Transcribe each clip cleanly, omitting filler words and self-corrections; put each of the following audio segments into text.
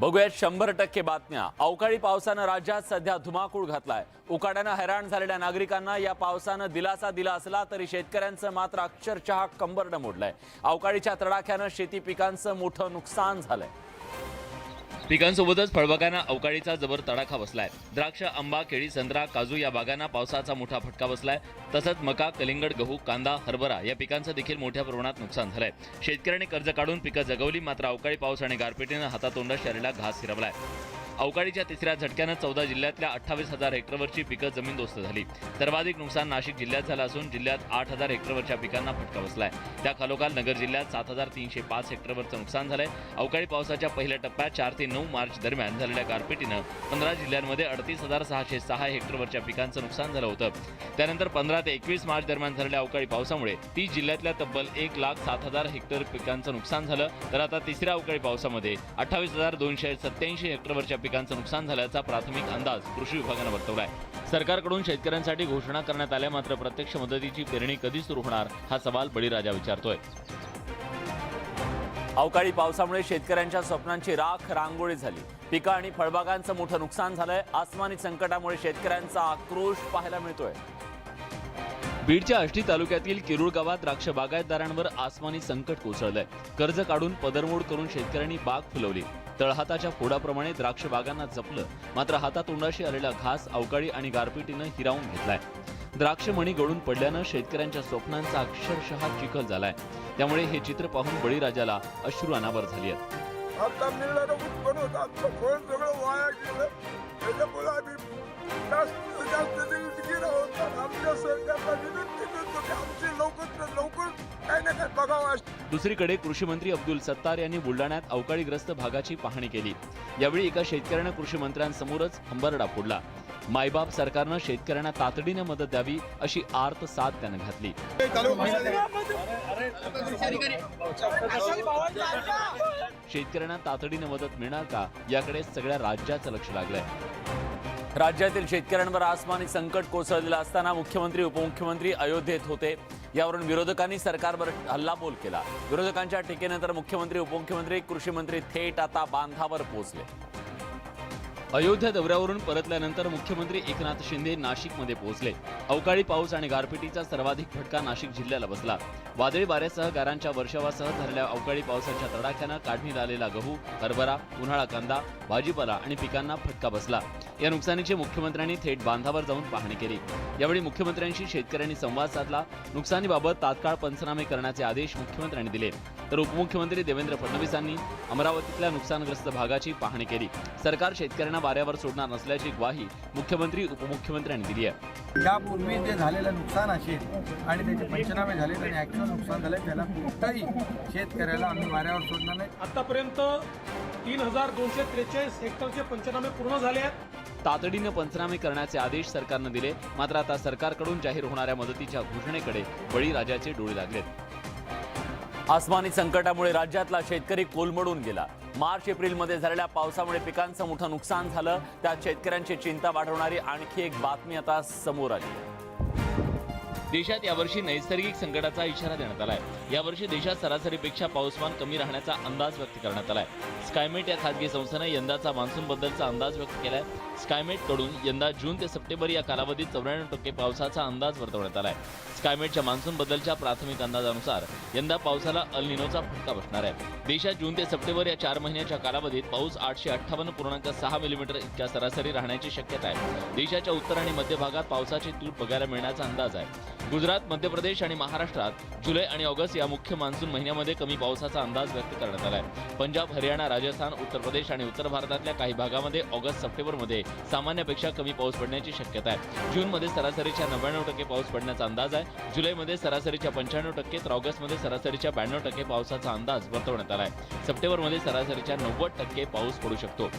बघूयात 100% बातम्या। अवकाळी पावसानं राज्यात सध्या धुमाकूळ घातलाय। उकाड्यानं हैराण झालेल्या नागरिकांना या पावसानं दिलासा दिला असला तरी शेतकऱ्यांचं मात्र अक्षरशः कंबरडं मोडलंय। अवकाळीच्या तडाख्यानं शेती पिकांचं मोठं नुकसान झालंय। पिकांसोबतच फळबागांना अवकाळीचा जबर तडाखा बसलाय। द्राक्ष, आंबा, केळी, संत्रा, काजू या बागांना पावसाचा मोठा फटका बसलाय। तसंच मका, कलिंगड, गहू, कांदा, हरभरा या पिकांचं देखील मोठ्या प्रमाणात नुकसान झालंय। शेतकऱ्यांनी कर्ज काढून पिकं जगवली, मात्र अवकाळी पाऊस आणि गारपिटीनं हातातोंडात आलेला घास हिरवलाय। अवकाळीच्या तिसऱ्या झटक्यानं 14 जिल्ह्यातल्या 28,000 हेक्टरवरची पिकं जमीनदोस्त झाली। सर्वाधिक नुकसान नाशिक जिल्ह्यात झालं असून जिल्ह्यात 8,000 हेक्टरवरच्या पिकांना फटका बसलाय। त्या खालोखाल नगर जिल्ह्यात 7,305 हेक्टरवरचं नुकसान झालंय। अवकाळी पावसाच्या पहिल्या टप्प्यात 4 ते 9 मार्च दरम्यान झालेल्या गारपिटीनं 15 जिल्ह्यांमध्ये 38,606 हेक्टरवरच्या पिकांचं नुकसान झालं होतं। त्यानंतर 15 ते 21 मार्च दरम्यान झालेल्या अवकाळी पावसामुळे 30 जिल्ह्यातल्या तब्बल 1,07,000 हेक्टर पिकांचं नुकसान झालं। तर आता तिसऱ्या अवकाळी पावसामध्ये 28,287 हेक्टरवरच्या पिकांचं नुकसान झाल्याचा प्राथमिक अंदाज कृषी विभागानं वर्तवलाय। सरकारकडून शेतकऱ्यांसाठी घोषणा करण्यात आल्या, मात्र प्रत्यक्ष मदतीची पेरणी कधी सुरू होणार हा सवाल बळीराजा विचारतोय। अवकाळी पावसामुळे शेतकऱ्यांच्या स्वप्नांची राख रांगोळी झाली। पिकं आणि फळबागांचं मोठं नुकसान झालंय। आसमानी संकटामुळे शेतकऱ्यांचा आक्रोश पाहायला मिळतोय। बीडच्या आष्टी तालुक्यातील किरूळ गावात द्राक्ष बागायतदारांवर आसमानी संकट कोसळलंय। कर्ज काढून पदरमोड करून शेतकऱ्यांनी बाग फुलवली। तळहाताच्या फोडाप्रमाणे द्राक्ष बागांना जपलं, मात्र हातातोंडाशी आलेला घास अवकाळी आणि गारपिटीनं हिरावून घेतलाय। द्राक्ष मणी गळून पडल्यानं शेतकऱ्यांच्या स्वप्नांचा अक्षरशः चिखल झालाय। त्यामुळे हे चित्र पाहून बळीराजाला अश्रू अनावर झाली आहेत। आता मिळणारं उत्पन्न होतं आमचं फळ सगळं वाया गेलं। त्याच्यामुळे आम्ही जास्त गिरा होतात। आमच्या सरकारला विनंती करतो की आमची लवकर काही ना काही बघावं। दुसरीकडे कृषी मंत्री अब्दुल सत्तार यांनी बुलडाण्यात अवकाळीग्रस्त भागाची पाहणी केली। यावेळी एका शेतकऱ्यानं कृषी मंत्र्यांसमोरच हंबरडा फोडला। मायबाप सरकारनं शेतकऱ्यांना तातडीने मदत द्यावी अशी आर्त साद त्यानं घातली। शेतकऱ्यांना तातडीने मदत मिळणार का याकडे सगळ्या राज्याचं लक्ष लागलंय। राज्यातील शेतकऱ्यांवर आसमानी संकट कोसळलेलं असताना मुख्यमंत्री उपमुख्यमंत्री अयोध्येत होते। यावरून विरोधकांनी सरकारवर हल्लाबोल केला। विरोधकांच्या टीकेनंतर मुख्यमंत्री उपमुख्यमंत्री कृषी मंत्री थेट आता बांधावर पोहोचले। अयोध्या दौऱ्यावरून परतल्यानंतर मुख्यमंत्री एकनाथ शिंदे नाशिकमध्ये पोहोचले। अवकाळी पाऊस आणि गारपिटीचा सर्वाधिक फटका नाशिक जिल्ह्याला बसला। वादळी वाऱ्यासह गारांच्या वर्षावासह झालेल्या अवकाळी पावसाच्या तडाख्यानं काढणीला आलेला गहू, हरभरा, उन्हाळा कांदा, भाजीपाला आणि पिकांना फटका बसला। या नुकसानीची मुख्यमंत्र्यांनी थेट बांधावर जाऊन पाहणी केली। यावेळी मुख्यमंत्र्यांशी शेतकऱ्यांनी संवाद साधला। नुकसानीबाबत तात्काळ पंचनामे करण्याचे आदेश मुख्यमंत्र्यांनी दिले। तर उपमुख्यमंत्री देवेंद्र फडणवीसांनी अमरावतीतल्या नुकसानग्रस्त भागाची पाहणी केली। सरकार शेतकऱ्यांना वाऱ्यावर सोडणार नसल्याची ग्वाही मुख्यमंत्री उपमुख्यमंत्र्यांनी दिली आहे। यापूर्वी जे झालेलं नुकसान असेल आणि त्याचे पंचनामे झाले आणि ॲक्च्युअल नुकसान झालं त्याला कुठंही शेतकऱ्याला आम्ही वाऱ्यावर सोडणार नाही। आतापर्यंत 3,243 हेक्टरचे पंचनामे पूर्ण झाले आहेत। तातडीनं पंचनामे करण्याचे आदेश सरकारनं दिले, मात्र आता सरकारकडून जाहीर होणाऱ्या मदतीच्या घोषणेकडे बळीराजाचे डोळे लागलेत। आसमानी संकटामुळे राज्यातला शेतकरी कोलमडून गेला। मार्च-एप्रिलमध्ये झालेल्या पावसामुळे पिकांचं मोठं नुकसान झालं। त्यात शेतकऱ्यांची चिंता वाढवणारी आणखी एक बातमी आता समोर आली। देशात यावर्षी नैसर्गिक संकटाचा इशारा देण्यात आलाय। यावर्षी देशात सरासरीपेक्षा पाऊसमान कमी राहण्याचा अंदाज व्यक्त करण्यात आलाय। स्कायमेट या खासगी संस्थेनं यंदाचा मान्सून बद्दलचा अंदाज व्यक्त केलाय। स्कायमेट कडून यंदा जून ते सप्टेंबर या कालावधीत 94% पावसाचा अंदाज वर्तवण्यात आलाय। स्कायमेटच्या मान्सून बद्दलच्या प्राथमिक अंदाजानुसार यंदा पावसाला अल निनोचा फटका बसणार आहे। देशात जून ते सप्टेंबर या 4 महिन्याच्या कालावधीत पाऊस 858.6 मिलीमीटर इतक्या सरासरी राहण्याची शक्यता आहे। देशाच्या उत्तर आणि मध्य भागात पावसाची तूट बघायला मिळण्याचा अंदाज आहे। गुजरात, मध्य प्रदेश आणि महाराष्ट्रात जुलै आणि ऑगस्ट या मुख्य मान्सून महिन्यामध्ये कमी पावसाचा अंदाज व्यक्त करण्यात आलाय। पंजाब, हरियाणा, राजस्थान, उत्तर प्रदेश आणि उत्तर भारतातल्या काही भागामध्ये ऑगस्ट-सप्टेंबरमध्ये सामान्यापेक्षा कमी पाऊस पडण्याची शक्यता आहे। जूनमध्ये सरासरीच्या 99% पाऊस पडण्याचा अंदाज आहे। जुलैमध्ये सरासरीच्या 95% तर ऑगस्टमध्ये सरासरीच्या 92% पावसाचा अंदाज वर्तवण्यात आलाय। सप्टेंबरमध्ये सरासरीच्या 90% पाऊस पडू शकतो।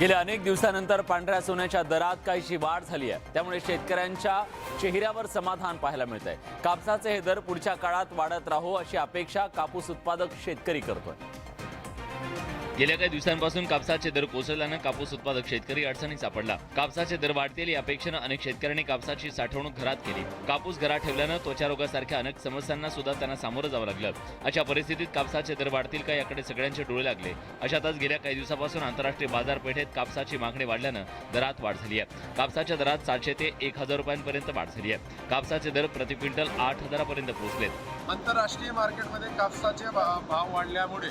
गेल्या अनेक दिवसानंतर पांढऱ्या सोन्याच्या दरात काहीशी वाढ झाली आहे। त्यामुळे शेतकऱ्यांच्या चेहऱ्यावर समाधान पाहायला मिळतंय। कापसाचे हे दर पुढच्या काळात वाढत राहो अशी अपेक्षा कापूस उत्पादक शेतकरी करतोय। गेल्या काही दिवसांपासून कापसाचे दर कोसळल्यानं कापूस उत्पादक शेतकरी अडचणीत सापडला. कापसाचे दर वाढतील या अपेक्षेनं अनेक शेतकऱ्यांनी कापसाची साठवणूक घरात केली. कापूस घरात ठेवल्यानं त्वचा रोगासारख्या अनेक समस्यांना सुद्धा त्यांना सामोरं जावं लागलं. अशा परिस्थितीत कापसाचे दर वाढतील का याकडे सगळ्यांचे डोळे लागले. अशातच गेल्या काही दिवसापासून आंतरराष्ट्रीय बाजारपेठेत कापसाची मागणी वाढल्यानं दरात वाढ झाली आहे. कापसाच्या दरात 700 ते 1000 रुपयांपर्यंत वाढ झाली आहे. कापसाचे दर प्रति क्विंटल 8000 पर्यंत पोहोचलेत. आंतरराष्ट्रीय मार्केटमध्ये कापसाचे भाव वाढल्यामुळे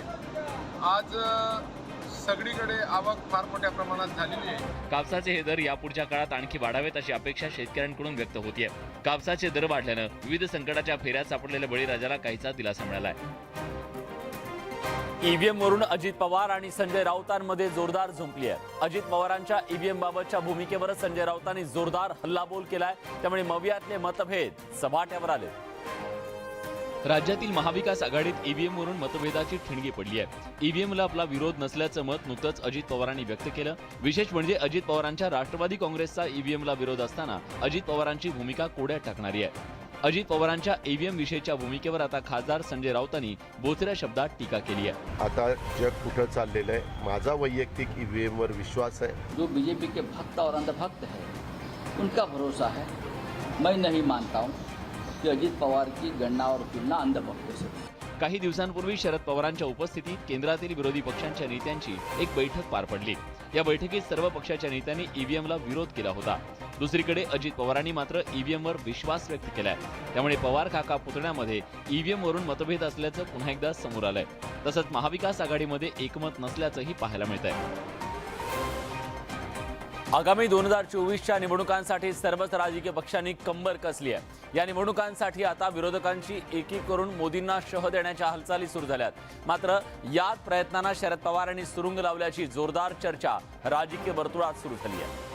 आज सगळीकडे आवक फार मोठ्या प्रमाणात झालेली आहे. कापसाचे हे दर यापुढच्या काळात आणखी वाढावेत अशी अपेक्षा शेतकऱ्यांकडून व्यक्त होतीये. कापसाचे दर वाढल्यानं विविध संकटाच्या फेऱ्यात सापडलेल्या बळीराजाला काहीसा दिलासा मिळालाय. ईव्हीएम वरून अजित पवार आणि संजय राऊतांमध्ये जोरदार झुंपली आहे. अजित पवारांच्या ईव्हीएम बाबतच्या भूमिकेवर संजय राऊतांनी जोरदार हल्लाबोल केलाय. त्यामुळे मवियातले मतभेद सपाट्यावर आले. राज्यातील महाविकास आघाडीत ईव्हीएम वरून मतभेदाची ठिणगी पडली आहे. ईव्हीएमला आपला विरोध नसल्याचं मत नुकतंच अजित पवारांनी व्यक्त केलं. विशेष म्हणजे अजित पवारांच्या राष्ट्रवादी काँग्रेसचा ईव्हीएमला विरोध असताना अजित पवारांची भूमिका कोड्यात टाकणारी आहे. अजित पवारांच्या ईव्हीएम विषयीच्या भूमिकेवर आता खासदार संजय राऊतांनी बोचऱ्या शब्दात टीका केली आहे. आता जग कुठं चाललेलं आहे, माझा वैयक्तिक ईव्हीएम वर विश्वास आहे. जो बीजेपी के भक्त और अंधभक्त है उनका भरोसा है. मैं नहीं मानता हूं कि अजित पवार की गणना और तुलना अंधभक्तों से. काही दिवसांपूर्वी शरद पवारांच्या उपस्थितीत केंद्रातील विरोधी पक्षांच्या नेत्यांची एक बैठक पार पडली. या बैठकीत सर्व पक्षाच्या नेत्यांनी ईव्हीएमला विरोध केला होता. दुसरीकडे अजित पवारांनी मात्र ईव्हीएमवर विश्वास व्यक्त केलाय. त्यामुळे पवार काका पुतण्यामध्ये ईव्हीएम वरून मतभेद असल्याचं पुन्हा एकदा समोर आलंय. तसंच महाविकास आघाडीमध्ये एकमत नसल्याचंही पाहायला मिळतंय. आगामी 2024च्या निवडणुकांसाठी सर्वच राजकीय पक्षांनी कंबर कसली आहे. या निवडणुकांसाठी आता विरोधकांची एकी करून मोदींना शह देण्याच्या हालचाली सुरू झाल्यात. मात्र याच प्रयत्नांना शरद पवारांनी सुरुंग लावल्याची जोरदार चर्चा राजकीय वर्तुळात सुरू झाली आहे.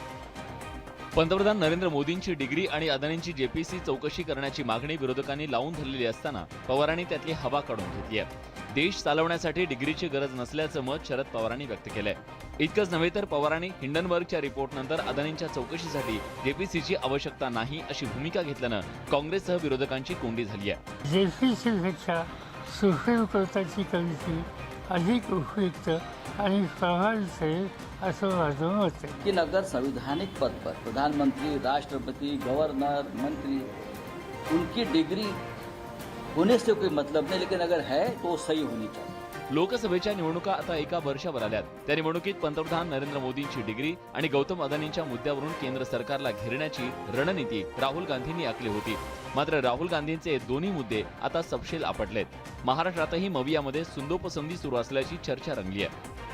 पंतप्रधान नरेंद्र मोदींची डिग्री आणि अदानींची जेपीसी चौकशी करण्याची मागणी विरोधकांनी लावून धरलेली असताना पवारांनी त्यातली हवा काढून घेतली आहे. देश चालवण्यासाठी डिग्रीची गरज नसल्याचं मत शरद पवारांनी व्यक्त केलंय. इतकंच नव्हे तर पवारांनी हिंडनबर्गच्या रिपोर्टनंतर अदानींच्या चौकशीसाठी जेपीसीची आवश्यकता नाही अशी भूमिका घेतल्यानं काँग्रेससह विरोधकांची कोंडी झाली आहे. जेपीसीपेक्षा सुप्रीम कोर्टाची कमिटी अधिक उपयुक्त आणि प्रभावी असं माझं मत आहे. लेकिन अगर संवैधानिक पद पर प्रधानमंत्री, राष्ट्रपति, गवर्नर, मंत्री उनकी डिग्री होने से कोई मतलब नहीं, लेकिन अगर है तो सही होनी चाहिए. लोकसभेच्या निवडणुका आता एका वर्षावर आल्यात. त्या निवडणुकीत पंतप्रधान नरेंद्र मोदींची डिग्री आणि गौतम अदानींच्या मुद्द्यावरून केंद्र सरकारला घेरण्याची रणनीती राहुल गांधींनी आखली होती. मात्र राहुल गांधींचे दोन्ही मुद्दे आता सपशेल आपटलेत. महाराष्ट्रातही मवियामध्ये सुंदोपसंदी सुरू असल्याची चर्चा रंगली आहे.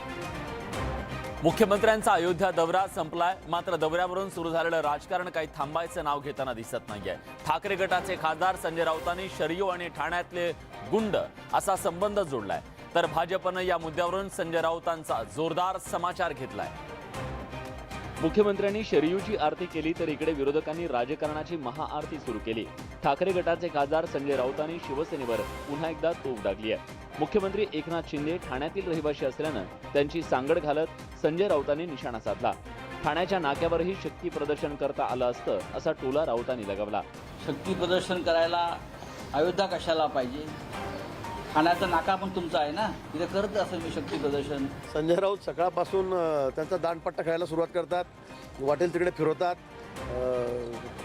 मुख्यमंत्र्यांचा अयोध्या दौरा संपलाय. मात्र दौऱ्यावरून सुरू झालेलं राजकारण काही थांबायचं नाव घेताना दिसत नाहीये. ठाकरे गटाचे खासदार संजय राऊतांनी शरयू आणि ठाण्यातले गुंड असा संबंध जोडलाय. तर भाजपनं या मुद्द्यावरून संजय राऊतांचा जोरदार समाचार घेतलाय. मुख्यमंत्र्यांनी शरयूची आरती केली तर इकडे विरोधकांनी राजकारणाची महाआरती सुरू केली. ठाकरे गटाचे खासदार संजय राऊतांनी शिवसेनेवर पुन्हा एकदा तोफ डागली आहे. मुख्यमंत्री एकनाथ शिंदे ठाण्यातील रहिवासी असल्यानं त्यांची सांगड घालत संजय राऊतांनी निशाणा साधला. ठाण्याच्या नाक्यावरही शक्ती प्रदर्शन करता आलं असतं असा टोला राऊतांनी लगावला. शक्ती प्रदर्शन करायला अयोध्या कशाला पाहिजे? ठाण्याचा नाका पण तुमचा आहे ना, तिथे करत असेल मी शक्ती प्रदर्शन. संजय राऊत सकाळपासून त्यांचा दांडपट्टा खेळायला सुरुवात करतात, वाटेल तिकडे फिरवतात.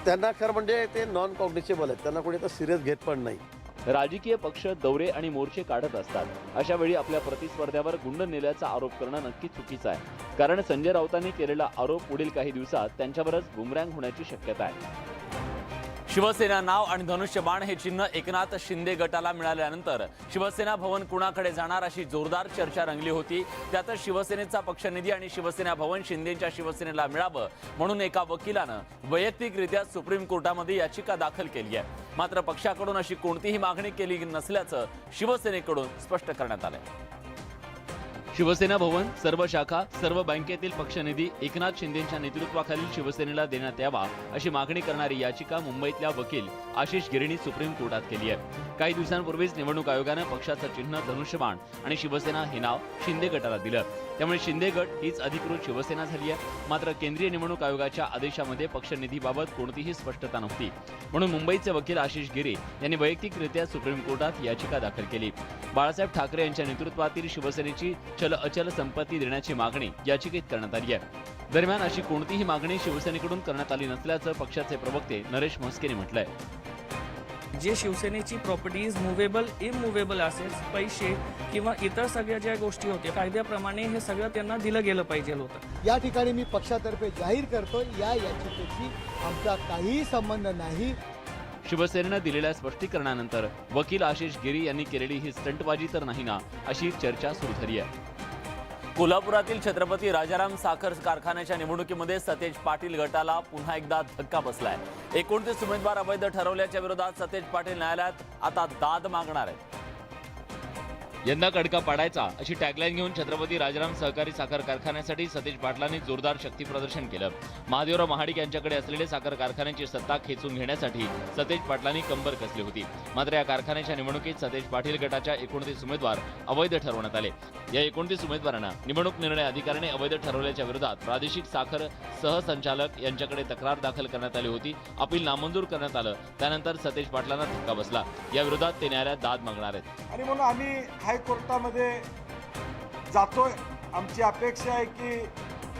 त्यांना खरं म्हणजे ते नॉन कॉग्निशेबल आहेत, त्यांना कोणी आता सिरियस घेत पण नाही. राजकीय पक्ष दौरे आणि मोर्चे काढत असतात. अशा वेळी आपल्या प्रतिस्पर्ध्यावर गुंड नेल्याचा आरोप करणं नक्की चुकीचं आहे. कारण संजय राऊतांनी केलेला आरोप पुढील काही दिवसात त्यांच्यावरच बुमरँग होण्याची शक्यता आहे. शिवसेना नाव आणि धनुष्यबाण हे चिन्ह एकनाथ शिंदे गटाला मिळाल्यानंतर शिवसेना भवन कुणाकडे जाणार अशी जोरदार चर्चा रंगली होती. त्यातच शिवसेनेचा पक्षनिधी आणि शिवसेना भवन शिंदेच्या शिवसेनेला मिळावं म्हणून एका वकिलानं वैयक्तिकरित्या सुप्रीम कोर्टामध्ये याचिका दाखल केली आहे. मात्र पक्षाकडून अशी कोणतीही मागणी केली नसल्याचं शिवसेनेकडून स्पष्ट करण्यात आलंय. शिवसेना भवन, सर्व शाखा, सर्व बँकेतील पक्षनिधी एकनाथ शिंदेच्या नेतृत्वाखालील शिवसेनेला देण्यात यावा अशी मागणी करणारी याचिका मुंबईतल्या वकील आशिष गिरीनी सुप्रीम कोर्टात केली आहे. काही दिवसांपूर्वीच निवडणूक आयोगानं पक्षाचं चिन्ह धनुष्यबाण आणि शिवसेना हे नाव शिंदे गटाला दिलं. त्यामुळे शिंदे गट हीच अधिकृत शिवसेना झाली आहे. मात्र केंद्रीय निवडणूक आयोगाच्या आदेशामध्ये पक्षनिधीबाबत कोणतीही स्पष्टता नव्हती. म्हणून मुंबईचे वकील आशिष गिरी यांनी वैयक्तिकरित्या सुप्रीम कोर्टात याचिका दाखल केली. बाळासाहेब ठाकरे यांच्या नेतृत्वातील शिवसेनेची चल अचल संपत्ती देण्याची मागणी याचिकेत करण्यात आली आहे. दरम्यान अशी कोणतीही मागणी शिवसेनेकडून करण्यात आली नसल्याचं पक्षाचे प्रवक्ते नरेश म्हस्केने म्हटलंय. जे शिवसेनेची प्रॉपर्टीज मुव्हेबल इममुव्हेबल असेट्स पैसे किंवा इतर सगळ्या ज्या गोष्टी होत्या कायद्याप्रमाणे हे सगळं त्यांना दिलं गेलं पाहिजे होतं. या ठिकाणी मी पक्षातर्फे जाहीर करतो या याचिकेशी आमचा काहीही संबंध नाही. शिवसेनेनं दिलेल्या स्पष्टीकरणानंतर वकील आशिष गिरी यांनी केलेली ही स्टंटबाजी तर नाही ना, अशी चर्चा सुरू झाली आहे. कोल्हापुरातील छत्रपती राजाराम साखर कारखान्याच्या निवडणुकीमध्ये सतेज पाटील गटाला पुन्हा एकदा धक्का बसलाय. 29 उमेदवार अवैध ठरवल्याच्या विरोधात सतेज पाटील न्यायालयात आता दाद मागणार आहेत. यंदा कडका पाडायचा अशी टॅगलाईन घेऊन छत्रपती राजाराम सहकारी साखर कारखान्यासाठी सतेज पाटलांनी जोरदार शक्ती प्रदर्शन केलं. महादेवराव महाडिक यांच्याकडे असलेले साखर कारखान्याची सत्ता खेचून घेण्यासाठी सतेज पाटलांनी कंबर कसली होती. मात्र या कारखान्याच्या निवडणुकीत सतेज पाटील गटाच्या 29 उमेदवार अवैध ठरवण्यात आले. या 29 उमेदवारांना निवडणूक निर्णय अधिकाऱ्याने अवैध ठरवल्याच्या विरोधात प्रादेशिक साखर सहसंचालक यांच्याकडे तक्रार दाखल करण्यात आली होती. अपील नामंजूर करण्यात आलं. त्यानंतर सतेज पाटलांना धक्का बसला. या विरोधात ते न्यायालयात दाद मागणार आहेत. आणि म्हणून आम्ही हायकोर्टामध्ये जातोय. आमची अपेक्षा आहे की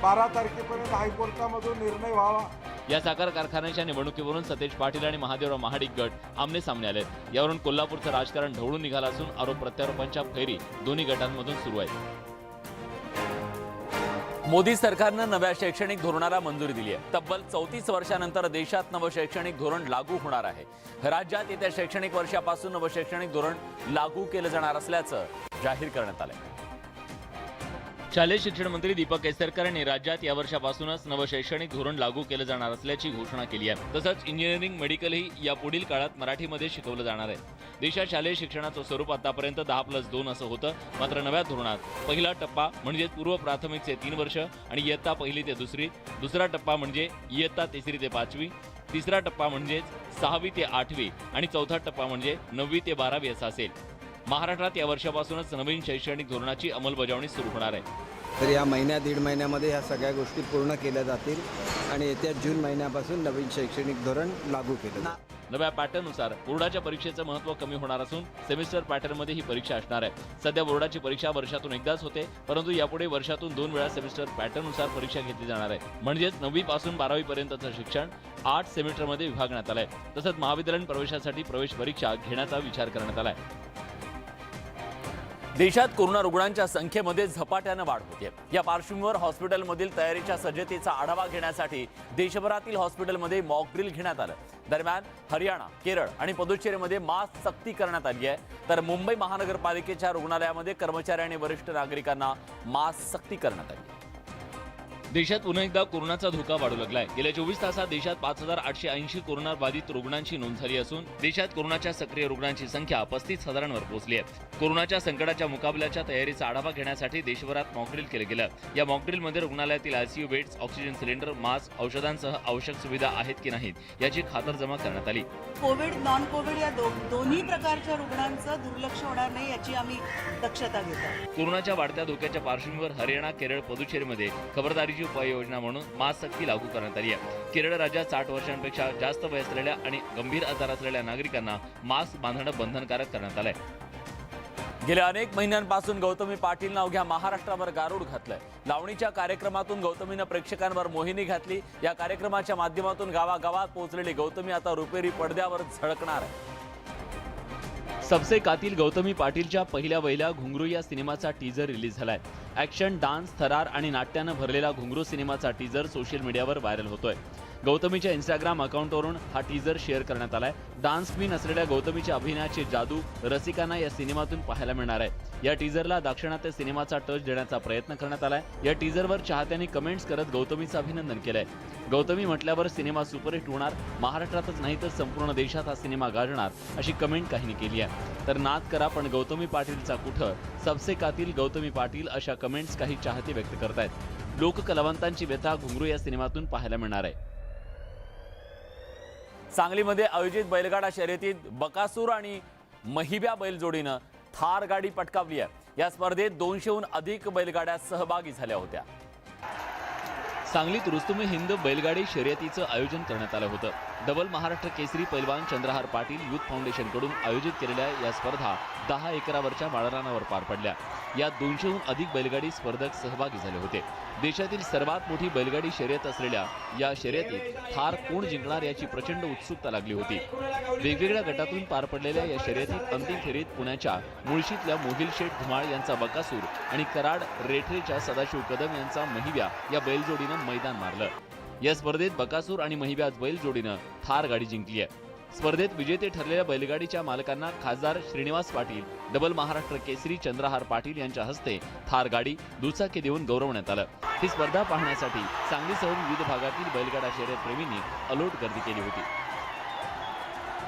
12 तारखेपर्यंत हायकोर्टामधून निर्णय व्हावा. या साखर कारखान्याच्या निवडणुकीवरून सतेज पाटील आणि महादेवराव महाडिक गट आमने सामने आलेत. यावरून कोल्हापूरचं राजकारण ढवळून निघालं असून आरोप प्रत्यारोपांच्या फैरी दोन्ही गटांमधून सुरू आहे. मोदी सरकारनं नव्या शैक्षणिक धोरणाला मंजुरी दिली आहे. तब्बल 34 वर्षानंतर देशात नवं शैक्षणिक धोरण लागू होणार आहे. राज्यात येत्या शैक्षणिक वर्षापासून नवं शैक्षणिक धोरण लागू केलं जाणार असल्याचं जाहीर करण्यात आलंय. शालेय शिक्षण मंत्री दीपक केसरकर यांनी राज्यात या वर्षापासूनच नवं शैक्षणिक धोरण लागू केलं जाणार असल्याची घोषणा केली आहे. तसंच इंजिनिअरिंग मेडिकलही या पुढील काळात मराठीमध्ये शिकवलं जाणार आहे. देशात शालेय शिक्षणाचं स्वरूप आतापर्यंत 10+2 असं होतं. मात्र नव्या धोरणात पहिला टप्पा म्हणजे पूर्व प्राथमिकचे 3 वर्ष आणि इयत्ता 1ली ते 2री, दुसरा टप्पा म्हणजे इयत्ता 3री ते 5वी, तिसरा टप्पा म्हणजे 6वी ते 8वी आणि चौथा टप्पा म्हणजे 9वी ते 12वी असा असेल. महाराष्ट्रात या वर्षापासूनच नवीन शैक्षणिक धोरणाची अंमलबजावणी सुरू होणार आहे. तर या दीड महिन्यामध्ये ह्या सगळ्या गोष्टी पूर्ण केल्या जातील आणि येत्या जून महिन्यापासून नवीन शैक्षणिक धोरण लागू केलं जाईल. नव्या पॅटर्ननुसार बोर्डाच्या परीक्षेचं महत्त्व कमी होणार असून सेमिस्टर पॅटर्नमध्ये ही परीक्षा असणार आहे. सध्या बोर्डाची परीक्षा वर्षातून एकदाच होते, परंतु यापुढे वर्षातून 2 वेळा सेमिस्टर पॅटर्ननुसार परीक्षा घेतली जाणार आहे. म्हणजेच 9वी पासून 12वी पर्यंतचं शिक्षण 8 सेमिस्टरमध्ये विभागण्यात आलंय. तसंच महाविद्यालयीन प्रवेशासाठी प्रवेश परीक्षा घेण्याचा विचार करण्यात आलाय. देशात कोरोना रुग्णांच्या संख्येमध्ये झपाट्यानं वाढ होते. या पार्श्वभूमीवर हॉस्पिटलमधील तयारीच्या सज्जतेचा आढावा घेण्यासाठी देशभरातील हॉस्पिटलमध्ये मॉक ड्रिल घेण्यात आलं. दरम्यान हरियाणा, केरळ आणि पुदुच्चेरीमध्ये मास्क सक्ती करण्यात आली आहे. तर मुंबई महानगरपालिकेच्या रुग्णालयामध्ये कर्मचारी आणि वरिष्ठ नागरिकांना मास्क सक्ती करण्यात आली. देशात पुन्हा एकदा कोरोनाचा धोका वाढू लागलाय. गेल्या 24 तासात देशात 5880 कोरोना बाधित रुग्णांची नोंद झाली असून देशात कोरोनाच्या सक्रिय रुग्णांची संख्या 35,000वर पोहोचली आहे. कोरोनाच्या संकटाच्या मुकाबल्याच्या तयारीचा आढावा घेण्यासाठी देशभरात मॉकड्रिल केलं गेलं. या मॉकड्रिलमध्ये रुग्णालयातील ICU beds, oxygen cylinder, mask, औषधांसह आवश्यक सुविधा आहेत की नाहीत याची खातरजमा करण्यात आली. कोविड, नॉन कोविड या दोन्ही प्रकारच्या रुग्णांचं दुर्लक्ष होणार नाही याची आम्ही दक्षता घेतो. कोरोनाच्या वाढत्या धोक्याच्या पार्श्वभूमीवर हरियाणा, केरळ, पुदुच्चेरीमध्ये खबरदारीची उपाययोजना म्हणून मास्क सक्ती लागू करण्यात आली आहे. केरळ राज्यात 60 वर्षांपेक्षा जास्त वय असलेल्या आणि गंभीर आजार असलेल्या नागरिकांना मास्क बांधणं बंधनकारक करण्यात आलंय. गेल्या अनेक महिन्यांपासून गौतमी पाटीलनं अवघ्या महाराष्ट्रावर गारूड घातलंय. लावणीच्या कार्यक्रमातून गौतमीनं प्रेक्षकांवर मोहिनी घातली. या कार्यक्रमाच्या माध्यमातून गावागावात पोहोचलेली गौतमी आता रुपेरी पडद्यावर झळकणार आहे. सबसे कातिल गौतमी पाटीलच्या पहिल्या वहिल्या घुंगरू या सिनेमाचा टीजर रिलीज झालाय. ॲक्शन, डान्स, थरार आणि नाट्यानं भरलेला घुंगरू सिनेमाचा टीजर सोशल मीडियावर व्हायरल होतोय. गौतमीच्या इंस्टाग्राम अकाउंटवरून हा टीजर शेअर करण्यात आलाय. डान्स क्वीन असलेल्या गौतमीच्या अभिनयाची जादू रसिकांना या सिनेमातून पाहायला मिळणार आहे. या टीजरला दाक्षिणात्य सिनेमाचा टच देण्याचा प्रयत्न करण्यात आलाय. या टीजरवर चाहत्यांनी कमेंट्स करत गौतमीचं अभिनंदन केलंय. गौतमी म्हटल्यावर सिनेमा सुपरहिट होणार, महाराष्ट्रातच नाही तर संपूर्ण देशात हा सिनेमा गाजणार अशी कमेंट काहींनी केली आहे. तर नाद करा पण गौतमी पाटीलचा कुठं, सबसे कातिल गौतमी पाटील अशा कमेंट्स काही चाहते व्यक्त करतायत. लोककलावंतांची व्यथा घुंगरू या सिनेमातून पाहायला मिळणार आहे. सांगलीमध्ये आयोजित बैलगाडा शर्यतीत बकासूर आणि महिब्या बैलजोडीनं थार गाडी पटकावली आहे. या स्पर्धेत 200हून अधिक बैलगाड्या सहभागी झाल्या होत्या. सांगलीत रुस्तुम हिंद बैलगाडी शर्यतीचं आयोजन करण्यात आलं होतं. डबल महाराष्ट्र केसरी पैलवान चंद्रहार पाटील युथ फाउंडेशनकडून आयोजित केलेल्या या स्पर्धा 10 एकरावरच्या माळरानावर पार पडल्या। यात 200हून अधिक बैलगाडी स्पर्धक सहभागी झाले होते। देशातील सर्वात मोठी बैलगाडी शर्यत असलेल्या या शर्यतीत थार कोण जिंकणार याची प्रचंड उत्सुकता लागली होती। वेगवेगळ्या गटातून पार पडलेल्या या शर्यतीत अंतिम फेरीत पुण्याच्या मुळशीतल्या मोहिल शेठ धुमाळ यांचा बकासूर आणि कराड रेठरेच्या सदाशिव कदम यांचा महिव्या या बैलजोडीनं मैदान मारलं। या स्पर्धेत बकासूर आणि महिव्या बैलजोडीनं थार गाडी जिंकली आहे। स्पर्धेत विजेते ठरलेल्या बैलगाडीच्या मालकांना खासदार श्रीनिवास पाटील, डबल महाराष्ट्र केसरी चंद्रहार पाटील यांच्या हस्ते थार गाडी, दुचाकी देऊन गौरवण्यात आलं। ही स्पर्धा पाहण्यासाठी सांगलीसह विविध भागातील बैलगाडा शर्यत प्रेमींनी अलोट गर्दी केली होती।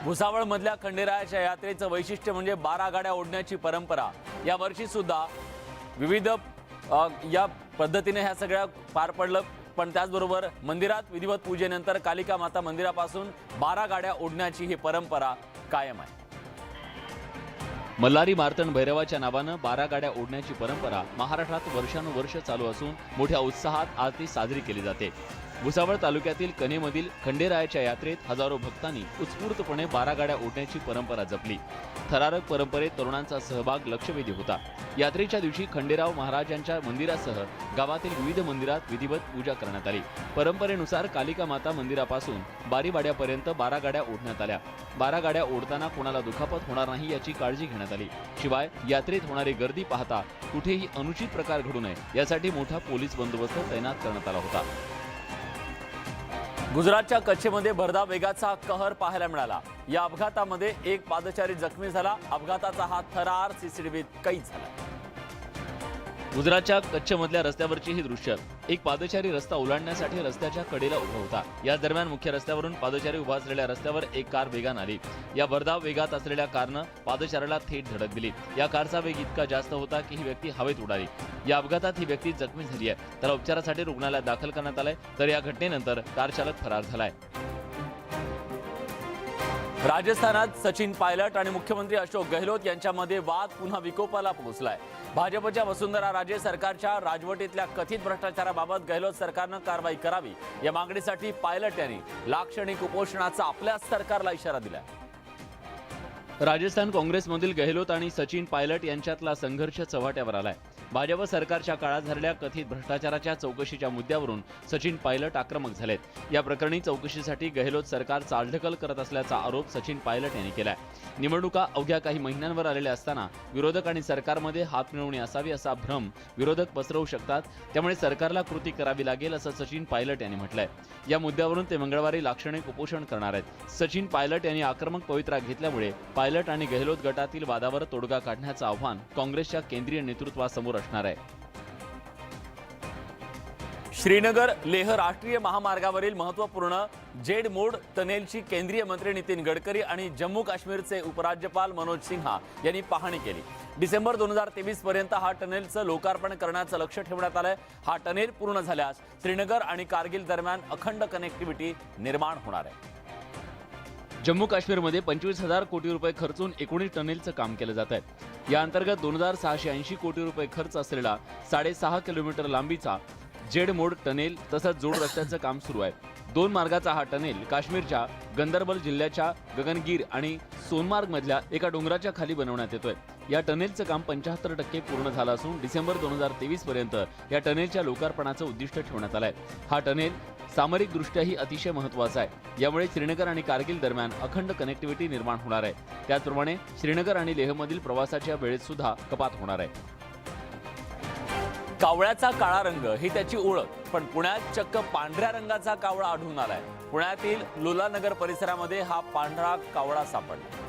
भुसावळमधल्या खंडेरायाच्या यात्रेचं वैशिष्ट्य म्हणजे 12 गाड्या ओढण्याची परंपरा। या वर्षी सुद्धा विविध या पद्धतीने ह्या सगळ्या पार पडलं, पण त्याचबरोबर मंदिरात विधिवत पूजेनंतर कालिका माता मंदिरापासून 12 गाड्या ओढण्याची ही परंपरा कायम आहे। मल्हारी मार्तंड भैरवाच्या नावानं 12 गाड्या ओढण्याची परंपरा महाराष्ट्रात वर्षानुवर्ष चालू असून मोठ्या उत्साहात आज ती साजरी केली जाते। भुसावळ तालुक्यातील कनेमधील खंडेरायाच्या यात्रेत हजारो भक्तांनी उत्स्फूर्तपणे 12 गाड्या ओढण्याची परंपरा जपली। थरारक परंपरेत तरुणांचा सहभाग लक्षवेधी होता। यात्रेच्या दिवशी खंडेराव महाराजांच्या मंदिरासह गावातील विविध मंदिरात विधिवत पूजा करण्यात आली। परंपरेनुसार कालिका माता मंदिरापासून बारीवाड्यापर्यंत 12 गाड्या ओढण्यात आल्या। 12 गाड्या ओढताना कोणाला दुखापत होणार नाही याची काळजी घेण्यात आली। शिवाय यात्रेत होणारी गर्दी पाहता कुठेही अनुचित प्रकार घडू नये यासाठी मोठा पोलीस बंदोबस्त तैनात करण्यात आला होता। गुजरातच्या कच्छमध्ये भरधाव वेगाचा कहर पाहायला मिळाला। या अपघातामध्ये एक पादचारी जखमी झाला। अपघाताचा हा थरार सीसीटीव्हीत कैद झाला। गुजरातच्या कच्छमधल्या रस्त्यावरची ही दृश्य। एक पादचारी रस्ता ओलांडण्यासाठी रस्त्याच्या कडेला उभा होता। या दरम्यान मुख्य रस्त्यावरून पादचारी उभा असलेल्या रस्त्यावर एक कार वेगानं आली। या भरधाव वेगात असलेल्या कारनं पादचाऱ्याला थेट धडक दिली। या कारचा वेग इतका जास्त होता की ही व्यक्ती हवेत उडाली। या अपघातात ही व्यक्ती जखमी झाली आहे। त्याला उपचारासाठी रुग्णालयात दाखल करण्यात आलंय। तर या घटनेनंतर कार चालक फरार झालाय। राजस्थानात सचिन पायलट आणि मुख्यमंत्री अशोक गहलोत यांच्यामध्ये वाद पुन्हा विकोपाला पोहोचलाय। भाजपच्या वसुंधरा राजे सरकारच्या राजवटीतल्या कथित भ्रष्टाचाराबाबत गहलोत सरकारनं कारवाई करावी या मागणीसाठी पायलट यांनी लाक्षणिक उपोषणाचा आपल्या सरकारला इशारा दिलाय। राजस्थान काँग्रेसमधील गहलोत आणि सचिन पायलट यांच्यातला संघर्ष चव्हाट्यावर आलाय। भाजप सरकारच्या काळात झालेल्या कथित भ्रष्टाचाराच्या चौकशीच्या मुद्द्यावरून सचिन पायलट आक्रमक झालेत। या प्रकरणी चौकशीसाठी गहलोत सरकार चालढकल करत असल्याचा आरोप सचिन पायलट यांनी केलाय। निवडणुका अवघ्या काही महिन्यांवर आलेल्या असताना विरोधक आणि सरकारमध्ये हातमिळवणी असावी असा भ्रम विरोधक पसरवू शकतात, त्यामुळे सरकारला कृती करावी लागेल असं सचिन पायलट यांनी म्हटलंय। या मुद्द्यावरून ते मंगळवारी लाक्षणिक उपोषण करणार आहेत। सचिन पायलट यांनी आक्रमक पवित्रा घेतल्यामुळे पायलट आणि गहलोत गटातील वादावर तोडगा काढण्याचं आव्हान काँग्रेसच्या केंद्रीय नेतृत्वासमोर असणार आहे। श्रीनगर लेह राष्ट्रीय महामार्गावरील महत्त्वपूर्ण जेड मोड टनेलची केंद्रीय मंत्री नितीन गडकरी आणि जम्मू काश्मीरचे उपराज्यपाल मनोज सिन्हा यांनी पाहणी केली। डिसेंबर 2023 पर्यंत हा टनेलचं लोकार्पण करण्याचं लक्ष्य ठेवण्यात आलंय। हा टनेल पूर्ण झाल्यास श्रीनगर आणि कारगिल दरम्यान अखंड कनेक्टिव्हिटी निर्माण होणार आहे। जम्मू काश्मीरमध्ये 25,000 कोटी रुपये खर्चून 19 टनेलचं काम केलं जात आहे। या अंतर्गत 2,680 कोटी रुपये खर्च असलेला 6.5 किलोमीटर लांबीचा जेड मोड टनेल तसंच जोड रस्त्याचं काम सुरू आहे। 2 मार्गाचा हा टनेल काश्मीरच्या गंदरबल जिल्ह्याच्या गगनगीर आणि सोनमार्ग मधल्या एका डोंगराच्या खाली बनवण्यात येतोय। या टनेलचं काम 75% पूर्ण झालं असून डिसेंबर 2023 पर्यंत या टनेलच्या लोकार्पणाचं उद्दिष्ट ठेवण्यात आलंय। हा टनेल सामरिक दृष्ट्याही अतिशय महत्त्वाचा आहे। यामुळे श्रीनगर आणि कारगिल दरम्यान अखंड कनेक्टिव्हिटी निर्माण होणार आहे। त्याचप्रमाणे श्रीनगर आणि लेहमधील प्रवासाच्या वेळेत सुद्धा कपात होणार आहे। कावळ्याचा काळा रंग ही त्याची ओळख, पण पुण्यात चक्क पांढऱ्या रंगाचा कावळा आढळून आलाय। पुण्यातील लुलानगर परिसरामध्ये हा पांढरा कावळा सापडला।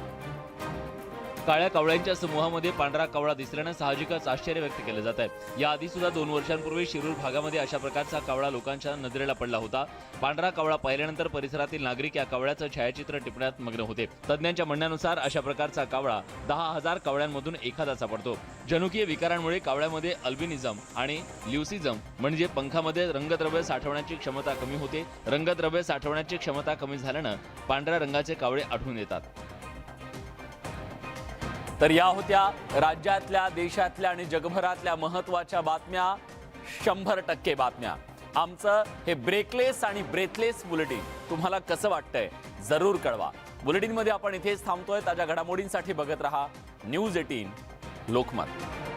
काळ्या कावळ्यांच्या समूहामध्ये पांढरा कावळा दिसल्यानं साहजिकच आश्चर्य व्यक्त केलं जात आहे। याआधी सुद्धा 2 वर्षांपूर्वी शिरूर भागामध्ये अशा प्रकारचा कावळा लोकांच्या नजरेला पडला होता। पांढरा कावळा पाहिल्यानंतर परिसरातील नागरिक या कावळ्याचं छायाचित्र टिपण्यात मग्न होते। तज्ज्ञांच्या म्हणण्यानुसार अशा प्रकारचा कावळा 10,000 कावळ्यांमधून एखादा सापडतो। जनुकीय विकारांमुळे कावळ्यामध्ये अल्बिनिझम आणि ल्युसिझम म्हणजे पंखामध्ये रंगद्रव्य साठवण्याची क्षमता कमी होते। रंगद्रव्य साठवण्याची क्षमता कमी झाल्यानं पांढऱ्या रंगाचे कावळे आढळून येतात। तर या होत्या राज्यातल्या, देशातल्या आणि जगभरातल्या महत्त्वाच्या बातम्या, 100% बातम्या। आमचं हे ब्रेकलेस आणि ब्रेथलेस बुलेटिन तुम्हाला कसं वाटतंय जरूर कळवा. बुलेटिनमध्ये आपण इथेच थांबतोय. ताज्या घडामोडींसाठी बघत रहा न्यूज 18 लोकमत.